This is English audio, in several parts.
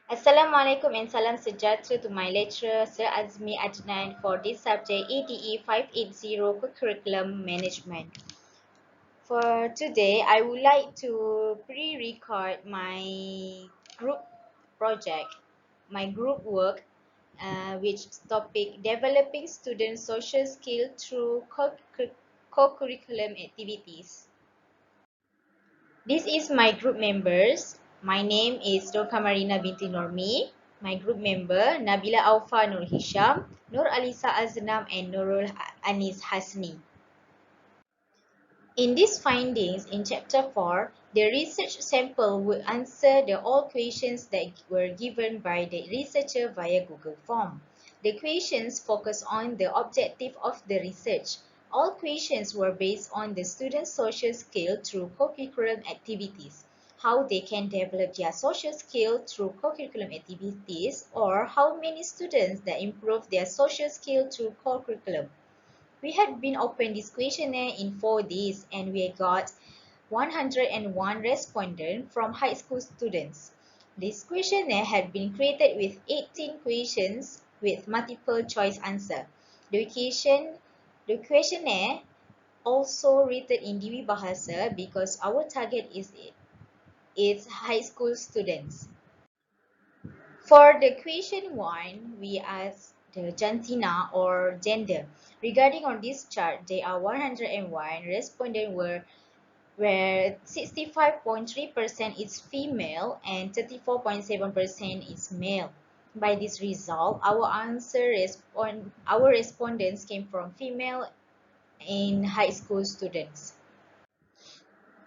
Assalamualaikum and salam sejahtera to my lecturer Sir Azmi Adnan for this subject EDE 580 Curriculum Management. For today, I would like to pre-record my group project, my group work, which topic developing student social skill through co-curriculum activities. This is my group members. My name is Doka Marina binti Normi. My group member Nabila Aufa Nur Hisham, Nur Alisa Aznam and Nurul Anis Hasni. In these findings in chapter 4, the research sample would answer the all questions that were given by the researcher via Google Form. The questions focus on the objective of the research. All questions were based on the students' social skill through co-curriculum activities, how they can develop their social skill through co-curriculum activities, or how many students that improve their social skill through co-curriculum. We had been open this questionnaire in 4 days and we got 101 respondents from high school students. This questionnaire had been created with 18 questions with multiple choice answer. The questionnaire also written in Dewi Bahasa because our target is high school students. For the question 1, we asked the jantina or gender. Regarding on this chart, there are 101 respondents where 65.3% is female and 34.7% is male. By this result, our respondents came from female in high school students.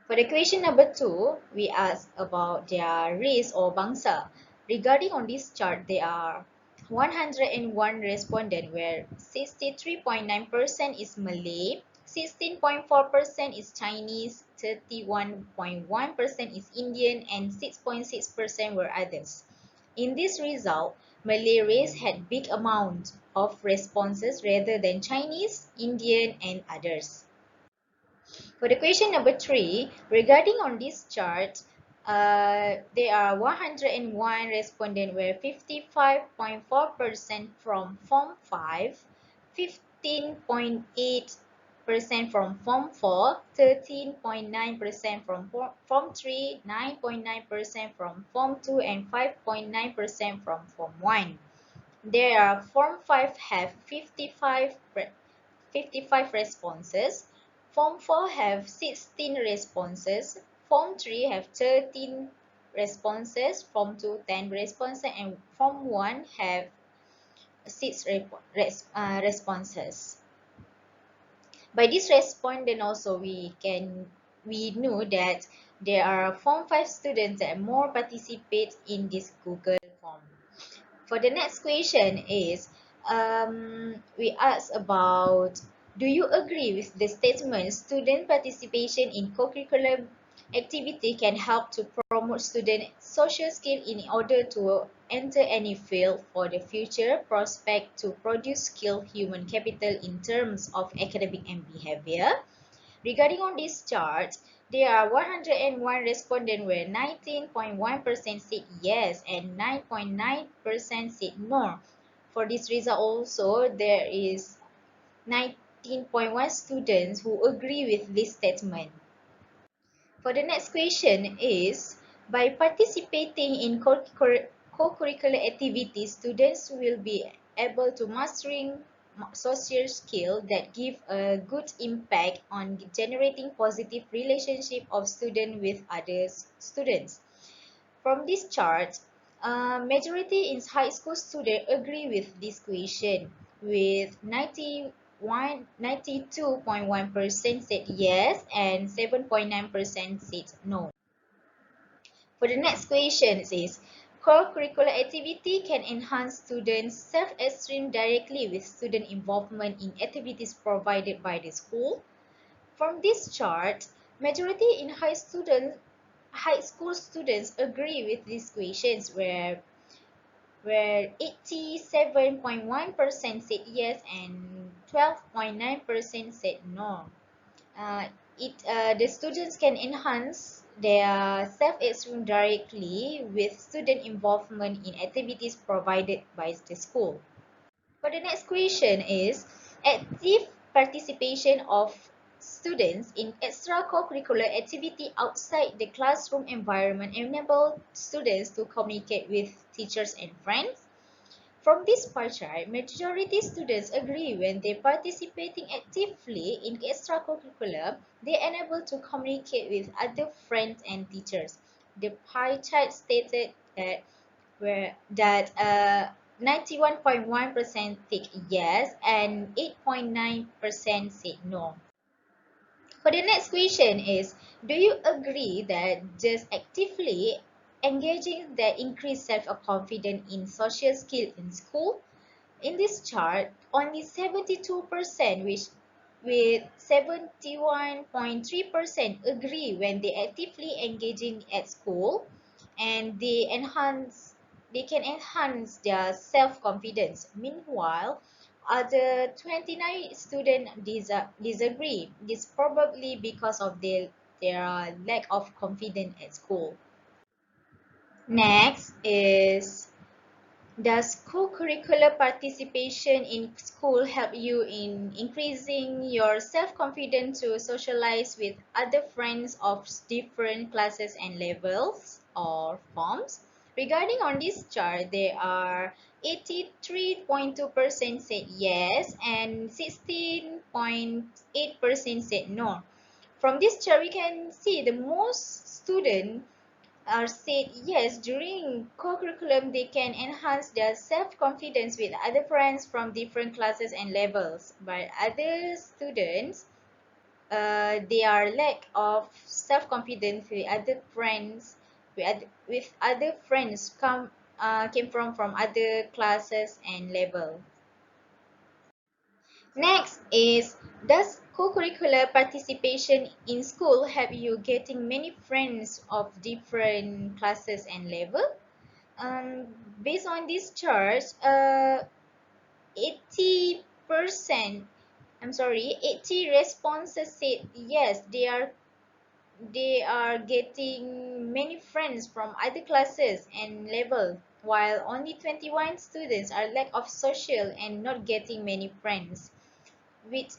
For the question number 2, we asked about their race or bangsa. Regarding on this chart, there are 101 respondents where 63.9% is Malay, 16.4% is Chinese, 31.1% is Indian, and 6.6% were others. In this result, Malay race had big amount of responses rather than Chinese, Indian, and others. For the question number 3, regarding on this chart, there are 101 respondents where 55.4% from Form 5, 15.8% from Form 4, 13.9% from Form 3, 9.9% from Form 2, and 5.9% from Form 1. There are Form 5 have 55 responses. Form 4 have 16 responses. Form 3 have 13 responses. Form 2 10 responses, and Form 1 have 6 responses. By this respondent also we know that there are Form 5 students that more participate in this Google form. For the next question is, we ask about, do you agree with the statement student participation in co-curriculum activity can help to promote student social skill in order to enter any field for the future prospect to produce skilled human capital in terms of academic and behavior? Regarding on this chart, there are 101 respondents where 19.1% said yes and 9.9% said no. For this result also, there is 19.1 students who agree with this statement. For the next question is, by participating in co-curricular activities, students will be able to mastering social skills that give a good impact on generating positive relationship of student with other students. From this chart, majority in high school students agree with this question, with 92.1% said yes and 7.9% said no. For the next question is, co-curricular activity can enhance students' self-esteem directly with student involvement in activities provided by the school. From this chart, majority in high school students agree with these questions where 87.1% said yes and 12.9% said no. The students can enhance their self-esteem directly with student involvement in activities provided by the school. For the next question is, active participation of students in extracurricular activity outside the classroom environment enable students to communicate with teachers and friends. From this pie chart, majority students agree when they participating actively in extracurricular, they are able to communicate with other friends and teachers. The pie chart stated that 91.1% tick yes and 8.9% said no. For the next question is, do you agree that just actively engaging that increase self-confidence in social skill in school? In this chart, only 72%, which with 71.3% agree when they actively engaging at school, and they can enhance their self-confidence. Meanwhile, other 29 students disagree. This probably because of their lack of confidence at school. Next is, does co-curricular participation in school help you in increasing your self-confidence to socialize with other friends of different classes and levels or forms? Regarding on this chart, there are 83.2% said yes and 16.8% said no. From this chart, we can see the most students are said yes during co-curriculum they can enhance their self-confidence with other friends from different classes and levels, but other students they are lack of self-confidence with other friends with other friends came from other classes and level. Next is, does co-curricular participation in school help you getting many friends of different classes and level? Based on this chart, 80%, 80 responses said yes, they are getting many friends from other classes and level, while only 21 students are lack of social and not getting many friends. With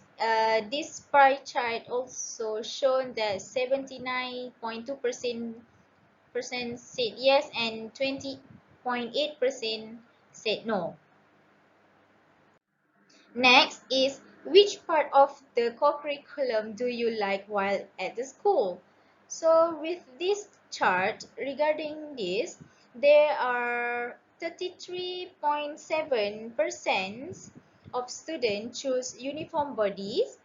this pie chart also shown that 79.2% said yes and 20.8% said no. Next is, which part of the co-curriculum do you like while at the school? So with this chart regarding this, there are 33.7% of students choose uniform bodies,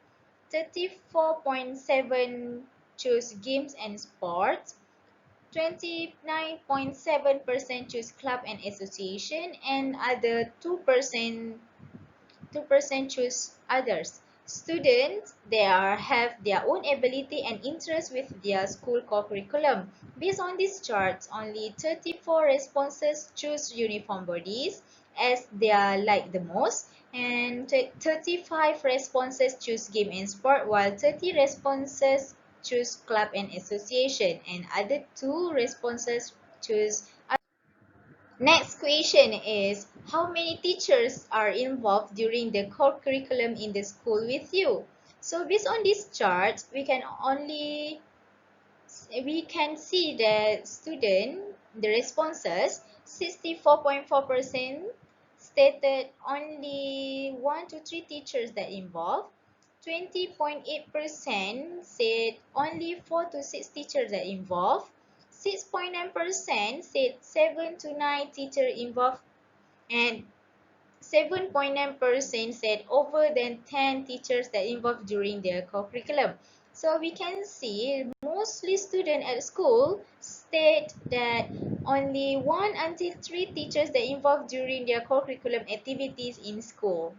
34.7 choose games and sports, 29.7% choose club and association, and other 2% choose others. Students, have their own ability and interest with their school co-curriculum. Based on these charts, only 34 responses choose uniform bodies as they are like the most, and 35 responses choose game and sport, while 30 responses choose club and association, and other 2 responses choose. Next question is, how many teachers are involved during the core curriculum in the school with you? So based on this chart, we can see that the responses, 64.4% stated only 1 to 3 teachers that involved, 20.8% said only 4 to 6 teachers that involved, 6.9% said 7 to 9 teachers involved, and 7.9% said over than 10 teachers that involved during their co-curriculum. So we can see mostly students at school state that only 1 until 3 teachers that involved during their co-curriculum activities in school.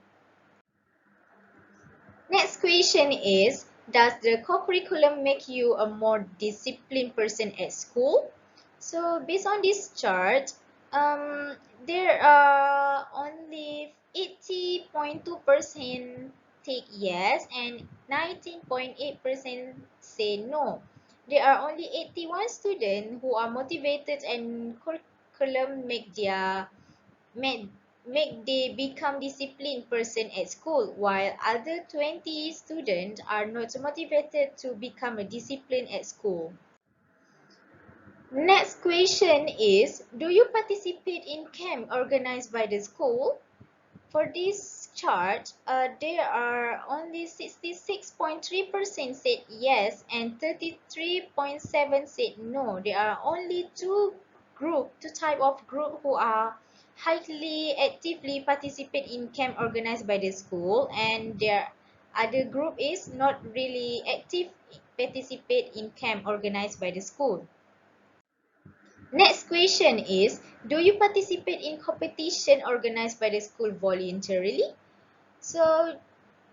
Next question is, does the co-curriculum make you a more disciplined person at school? So based on this chart, there are only 80.2% take yes and 19.8% say no. there are only 81 students who are motivated and curriculum make, make they become disciplined person at school, while other 20 students are not motivated to become a discipline at school. Next question is, do you participate in camp organized by the school? For this chart, there are only 66.3% said yes and 33.7% said no. There are only two type of group who are highly actively participate in camp organized by the school, and their other group is not really active participate in camp organized by the school. Next question is, do you participate in competition organized by the school voluntarily? So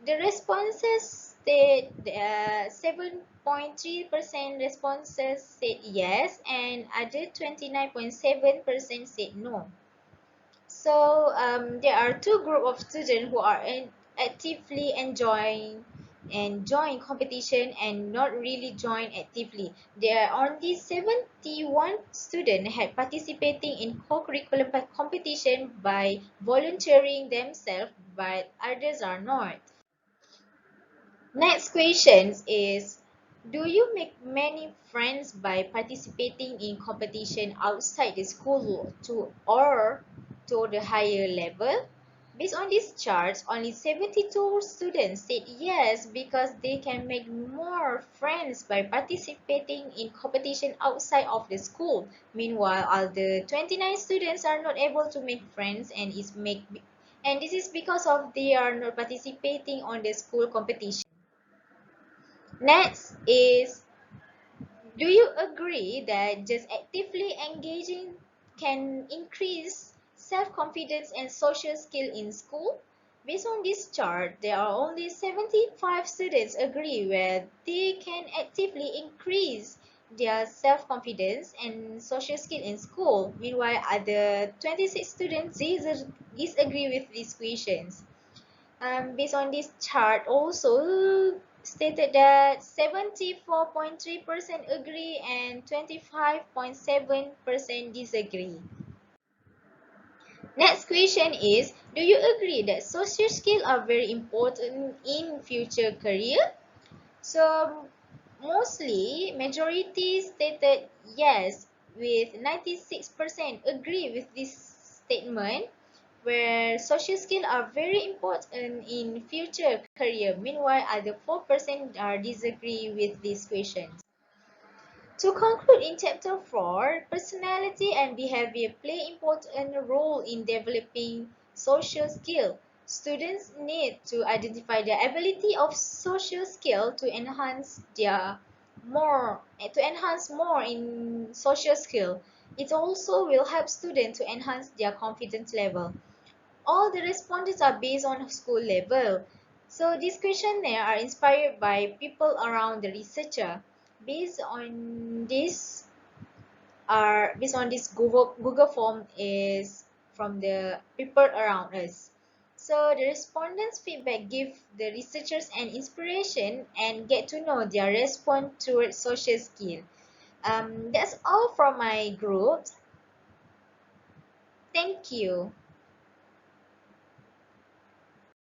the responses said 7.3% responses said yes and other 29.7% said no. So there are two groups of students who are actively enjoying and join competition and not really join actively. There are only 71 students had participating in co-curriculum competition by volunteering themselves, but others are not. Next question is, do you make many friends by participating in competition outside the school to the higher level? Based on this chart, only 72 students said yes because they can make more friends by participating in competition outside of the school. Meanwhile, other 29 students are not able to make friends and this is because of they are not participating on the school competition. Next is, do you agree that just actively engaging can increase self-confidence and social skill in school? Based on this chart, there are only 75 students agree where they can actively increase their self-confidence and social skill in school. Meanwhile, other 26 students disagree with these questions. Based on this chart also stated that 74.3% agree and 25.7% disagree. Next question is, do you agree that social skills are very important in future career? So mostly majority stated yes, with 96% agree with this statement, where social skills are very important in future career. Meanwhile, other 4% are disagree with these questions. To conclude in chapter 4, personality and behavior play important role in developing social skill. Students need to identify the ability of social skill to enhance more in social skill. It also will help students to enhance their confidence level. All the responses are based on school level. So these questionnaire are inspired by people around the researcher. Based on this Google form is from the people around us. So the respondents' feedback give the researchers an inspiration and get to know their response towards social skill. That's all from my group. Thank you.